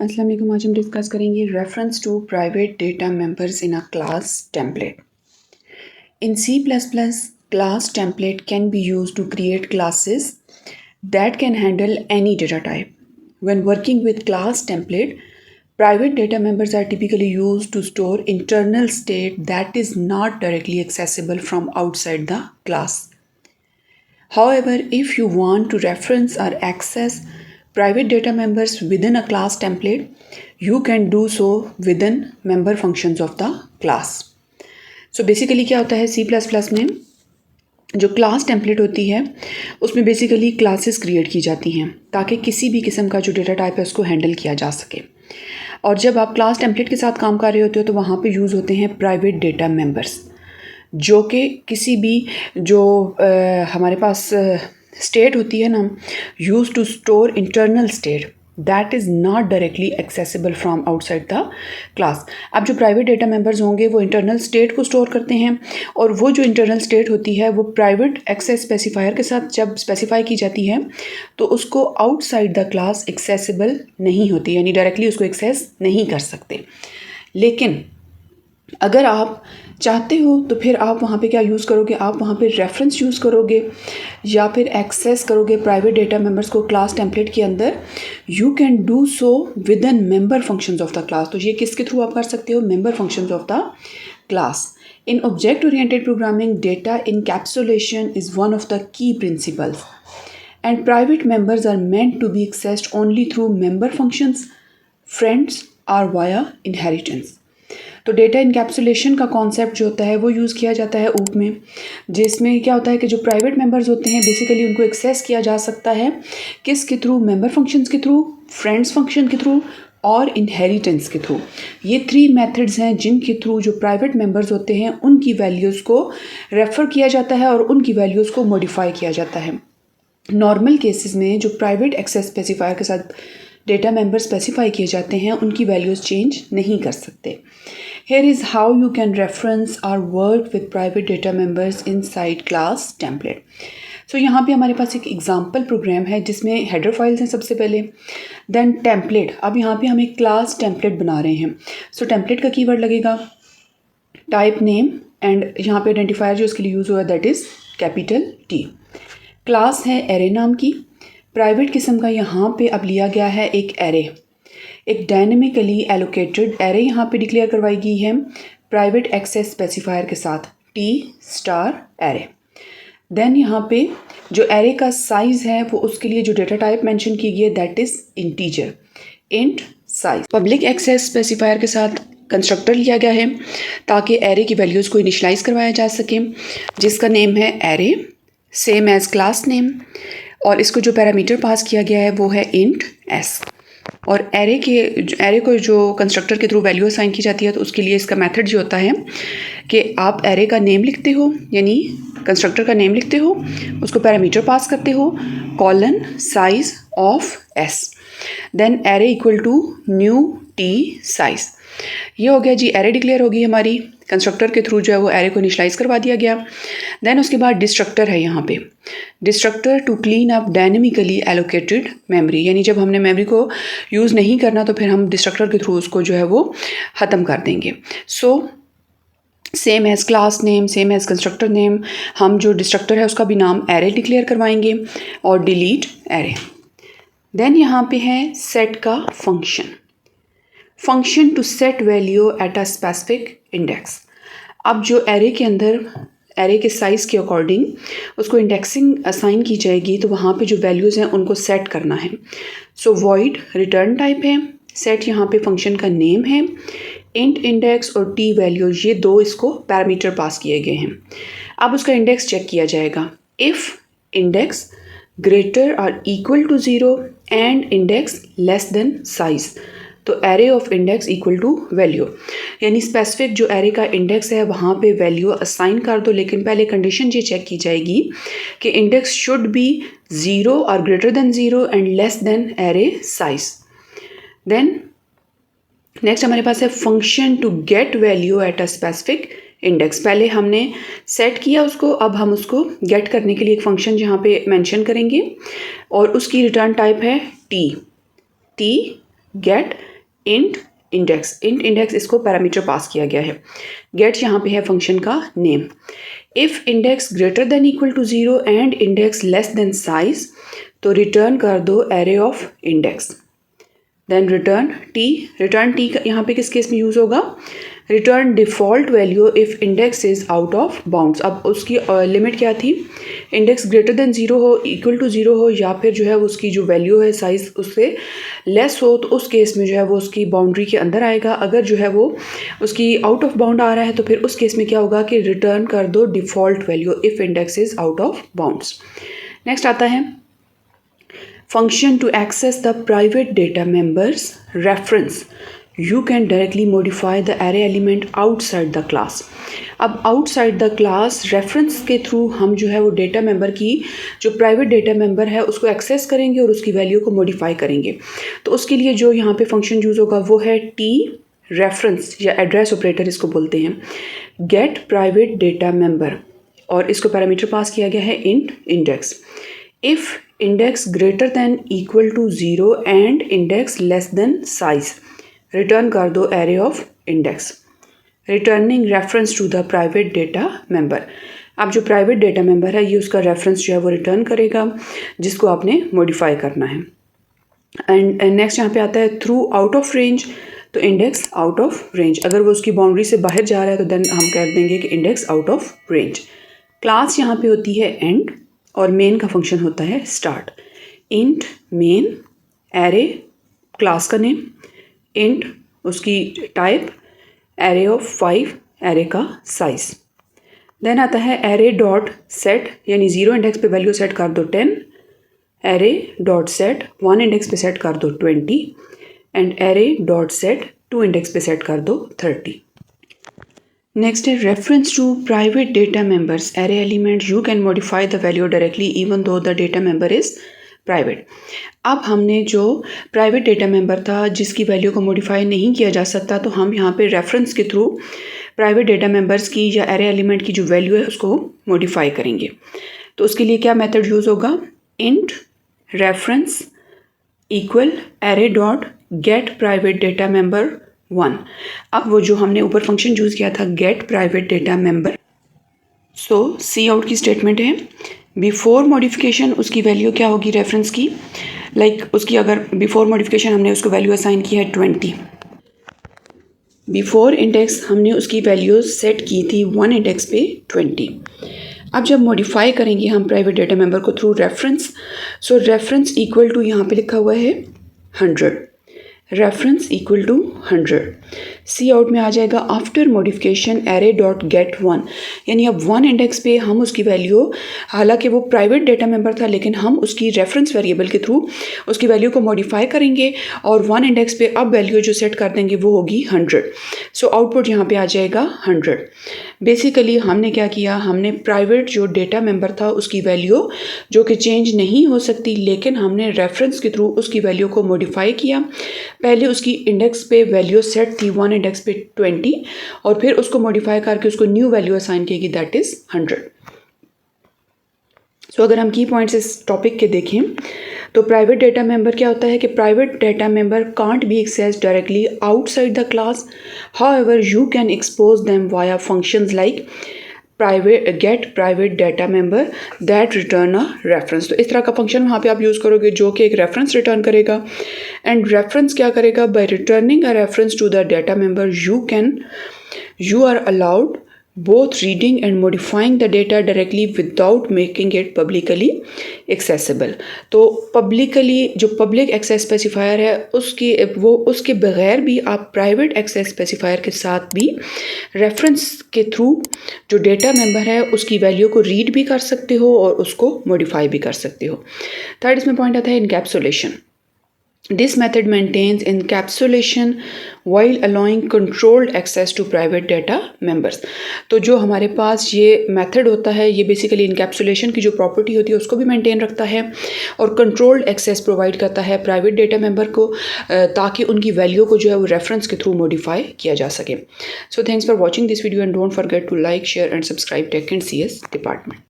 अस्सलाम वालेकुम। आज हम डिस्कस करेंगे reference to private data members in a class template. In C++, class template can be used to create classes that can handle any data type. When working with class template, private data members are typically used to store internal state that is not directly accessible from outside the class. However, if you want to reference or access private data members within a class template, you can do so within member functions of the class. So basically क्या होता है C++ में जो class template होती है उसमें basically classes create की जाती हैं ताकि किसी भी किस्म का जो डेटा टाइप है उसको हैंडल किया जा सके। और जब आप क्लास टेम्पलेट के साथ काम कर रहे होते हो तो वहाँ पे यूज़ होते हैं प्राइवेट डेटा मेंबर्स, जो कि किसी भी जो हमारे पास स्टेट होती है ना, use to store internal state that is not directly accessible from outside the class. अब जो प्राइवेट डेटा मेंबर्स होंगे वो इंटरनल स्टेट को स्टोर करते हैं और वो जो इंटरनल स्टेट होती है वो प्राइवेट एक्सेस स्पेसिफायर के साथ जब स्पेसिफाई की जाती है तो उसको आउटसाइड द क्लास एक्सेसिबल नहीं होती, यानी डायरेक्टली उसको एक्सेस नहीं कर सकते। लेकिन अगर आप चाहते हो तो फिर आप वहाँ पे क्या यूज़ करोगे, आप वहाँ पे रेफरेंस यूज़ करोगे या फिर एक्सेस करोगे प्राइवेट डेटा मेंबर्स को क्लास टेम्पलेट के अंदर। You can do so with in member functions of the class. तो ये किसके थ्रू आप कर सकते हो? Member functions of the class. In object oriented programming, data encapsulation is one of the key principles and private members are meant to be accessed only through member functions, friends or via inheritance. तो data encapsulation का concept जो होता है वो use किया जाता है ऊप में, जिसमें क्या होता है कि जो प्राइवेट मेंबर्स होते हैं बेसिकली उनको एक्सेस किया जा सकता है किसके थ्रू? मेंबर फंक्शंस के थ्रू, फ्रेंड्स फंक्शन के थ्रू और इनहेरिटेंस के थ्रू। ये 3 मेथड्स हैं जिनके थ्रू जो प्राइवेट मेंबर्स होते हैं उनकी वैल्यूज़ को रेफ़र किया जाता है और उनकी वैल्यूज़ को मॉडिफाई किया जाता है। नॉर्मल केसेस में जो प्राइवेट एक्सेस स्पेसिफायर के साथ डेटा मेंबर स्पेसिफाई किए जाते हैं उनकी वैल्यूज़ चेंज नहीं कर सकते। Here is how you can reference or work with private data members inside class template. So यहाँ पे हमारे पास एक एग्जाम्पल प्रोग्राम है जिसमें हेडर फाइल्स हैं सबसे पहले, देन टेम्पलेट। अब यहाँ पे हम एक क्लास टेम्पलेट बना रहे हैं। सो टेम्पलेट का कीवर्ड लगेगा टाइप नेम एंड यहाँ पे आइडेंटिफायर जो इसके लिए यूज़ हुआ that is capital T। Class है एरे नाम की। प्राइवेट किस्म का यहाँ पे अब लिया गया है एक एरे, एक डायनेमिकली एलोकेटेड एरे यहाँ पे डिक्लेयर करवाई गई है प्राइवेट एक्सेस स्पेसिफायर के साथ T स्टार एरे। देन यहाँ पे जो एरे का साइज़ है वो उसके लिए जो डेटा टाइप मेंशन की गई है that is integer, int size. Public access specifier के साथ कंस्ट्रक्टर लिया गया है ताकि एरे की वैल्यूज़ को इनिशलाइज करवाया जा सके, जिसका नेम है array, same as class name, और इसको जो पैरामीटर पास किया गया है वो है इंट एस। और एरे को जो कंस्ट्रक्टर के थ्रू वैल्यू असाइन की जाती है तो उसके लिए इसका मेथड जो होता है कि आप एरे का नेम लिखते हो, यानी कंस्ट्रक्टर का नेम लिखते हो, उसको पैरामीटर पास करते हो colon size of S, then array equal to new T size. ये हो गया जी, एरे डिक्लेयर होगी हमारी, कंस्ट्रक्टर के थ्रू जो है वो एरे को इनिशलाइज करवा दिया गया। देन उसके बाद डिस्ट्रक्टर है यहाँ पे, destructor to clean up dynamically allocated memory, यानी जब हमने मेमोरी को यूज़ नहीं करना तो फिर हम डिस्ट्रक्टर के थ्रू उसको जो है वो ख़त्म कर देंगे। So same as class name, same as constructor name, हम जो डिस्ट्रक्टर है उसका भी नाम एरे डिक्लेयर करवाएंगे और डिलीट एरे। देन यहाँ पे है सेट का function to set value at a specific index. अब जो एरे के अंदर एरे के साइज़ के अकॉर्डिंग उसको इंडेक्सिंग असाइन की जाएगी तो वहाँ पे जो वैल्यूज़ हैं उनको सेट करना है। सो वॉइड रिटर्न टाइप है, सेट यहाँ पे फंक्शन का नेम है, इंट इंडेक्स और टी वैल्यू ये दो इसको पैरामीटर पास किए गए हैं। अब उसका इंडेक्स चेक किया जाएगा इफ़ इंडेक्स ग्रेटर और equal to 0 and index less than size, तो array of index equal to value, यानी स्पेसिफिक जो एरे का इंडेक्स है वहाँ पे वैल्यू असाइन कर दो, लेकिन पहले कंडीशन ये चेक की जाएगी कि इंडेक्स शुड बी 0 और greater than 0 and less than array size. Then next हमारे पास है function to get value at a specific index. पहले हमने सेट किया उसको, अब हम उसको गेट करने के लिए एक फंक्शन यहाँ पे मेंशन करेंगे और उसकी रिटर्न टाइप है टी गेट इंट इंडेक्स इसको पैरामीटर पास किया गया है। गेट यहाँ पे है फंक्शन का name. If index greater than equal to 0 and index less than size तो रिटर्न कर दो array of index. Then return T यहाँ पे किस केस में यूज़ होगा? Return default value if index is out of bounds. अब उसकी लिमिट क्या थी? इंडेक्स ग्रेटर देन 0 हो, इक्वल टू 0 हो, या फिर जो है उसकी जो वैल्यू है साइज़ उससे लेस हो, तो उस केस में जो है वो उसकी बाउंड्री के अंदर आएगा। अगर जो है वो उसकी आउट ऑफ बाउंड आ रहा है तो फिर उस केस में क्या होगा कि रिटर्न कर दो default value if index is out of bounds. Next आता है function to access the private data members reference. You can directly modify the array element outside the class. अब outside the class reference के through हम जो है वो data member की जो प्राइवेट डेटा मेंबर है उसको एक्सेस करेंगे और उसकी वैल्यू को मॉडिफाई करेंगे। तो उसके लिए जो यहाँ पे फंक्शन यूज़ होगा वो है टी रेफरेंस या एड्रेस ऑपरेटर इसको बोलते हैं। गेट प्राइवेट डेटा मेंबर और इसको पैरामीटर पास किया गया है int index. If index greater than equal to 0 and index less than size return कर दो array of index, returning reference to the private data member. अब जो प्राइवेट डेटा मेंबर है ये उसका रेफरेंस जो है वो रिटर्न करेगा जिसको आपने मॉडिफाई करना है। एंड नेक्स्ट यहाँ पे आता है थ्रू आउट ऑफ रेंज, तो इंडेक्स आउट ऑफ रेंज। अगर वो उसकी बाउंड्री से बाहर जा रहा है तो देन हम कह देंगे कि index out of range. Class यहाँ पे होती है एंड और मेन का फंक्शन होता है start. Int main, array class का नेम, इंट उसकी टाइप, एरे ऑफ 5 एरे का साइज। देन आता है एरे डॉट सेट, यानी 0 इंडेक्स पे वैल्यू सेट कर दो 10, एरे डॉट सेट 1 इंडेक्स पे सेट कर दो 20 and array dot set 2 index पे सेट कर दो 30। नेक्स्ट है reference to private data members array element. You can modify the value directly even though the data member is private. अब हमने जो प्राइवेट डेटा मेंबर था जिसकी वैल्यू को मॉडिफाई नहीं किया जा सकता, तो हम यहाँ पे रेफरेंस के थ्रू प्राइवेट डेटा मेंबर्स की या एरे एलिमेंट की जो वैल्यू है उसको मॉडिफाई करेंगे। तो उसके लिए क्या मेथड यूज़ होगा? Int reference equal array dot gate private data member 1। अब वो जो हमने ऊपर फंक्शन यूज़ किया था गेट प्राइवेट डेटा मेंबर, सो सी आउट की स्टेटमेंट है बिफोर मॉडिफिकेशन उसकी वैल्यू क्या होगी रेफरेंस की, उसकी अगर बिफोर मॉडिफिकेशन हमने उसको वैल्यू असाइन की है 20, बिफोर इंडेक्स हमने उसकी वैल्यू सेट की थी 1 इंडेक्स पे 20। अब जब मॉडिफाई करेंगे हम प्राइवेट डेटा मेंबर को through reference, so reference equal to यहाँ पे लिखा हुआ है 100, reference equal to 100। C out में आ जाएगा after modification array dot get 1, यानी अब 1 इंडेक्स पे हम उसकी वैल्यू, हालांकि वो प्राइवेट डेटा मेंबर था लेकिन हम उसकी रेफरेंस वेरिएबल के थ्रू उसकी वैल्यू को मॉडिफाई करेंगे और 1 इंडेक्स पे अब वैल्यू जो सेट कर देंगे वो होगी 100। सो आउटपुट यहाँ पे आ जाएगा 100। बेसिकली हमने क्या किया, हमने प्राइवेट जो डेटा मेंबर था उसकी वैल्यू जो कि चेंज नहीं हो सकती, लेकिन हमने रेफरेंस के थ्रू उसकी वैल्यू को मॉडिफाई किया। पहले उसकी इंडेक्स पे वैल्यू सेट थी 1 इंडेक्स पे 20 और फिर उसको मॉडिफाई करके उसको न्यू वैल्यू असाइन की दैट इज़ 100। सो अगर हम की पॉइंट्स इस टॉपिक के देखें तो प्राइवेट डेटा मेंबर क्या होता है कि private data member can't be access directly outside the class, however you can expose them via functions like get private data member that return a reference. तो इस तरह का फंक्शन वहाँ पे आप यूज़ करोगे जो कि एक रेफरेंस रिटर्न करेगा। एंड रेफरेंस क्या करेगा? By returning a reference to the data member you are allowed both reading and modifying the data directly without making it publicly accessible। तो publicly जो public access specifier है उसके बगैर भी आप private access specifier के साथ भी reference के थ्रू जो डेटा मेंबर है उसकी वैल्यू को रीड भी कर सकते हो और उसको मॉडिफाई भी कर सकते हो। थर्ड इसमें पॉइंट आता है encapsulation. This method maintains encapsulation while allowing controlled access to private data members। तो जो हमारे पास ये मेथड होता है ये बेसिकली इनकैप्सुलेशन की जो प्रॉपर्टी होती है उसको भी मेंटेन रखता है और कंट्रोल्ड एक्सेस प्रोवाइड करता है प्राइवेट डेटा मेंबर को ताकि उनकी वैल्यू को जो है वो रेफरेंस के थ्रू मॉडिफाई किया जा सके। So thanks for watching this video and don't forget to like, share and subscribe tech and CS department.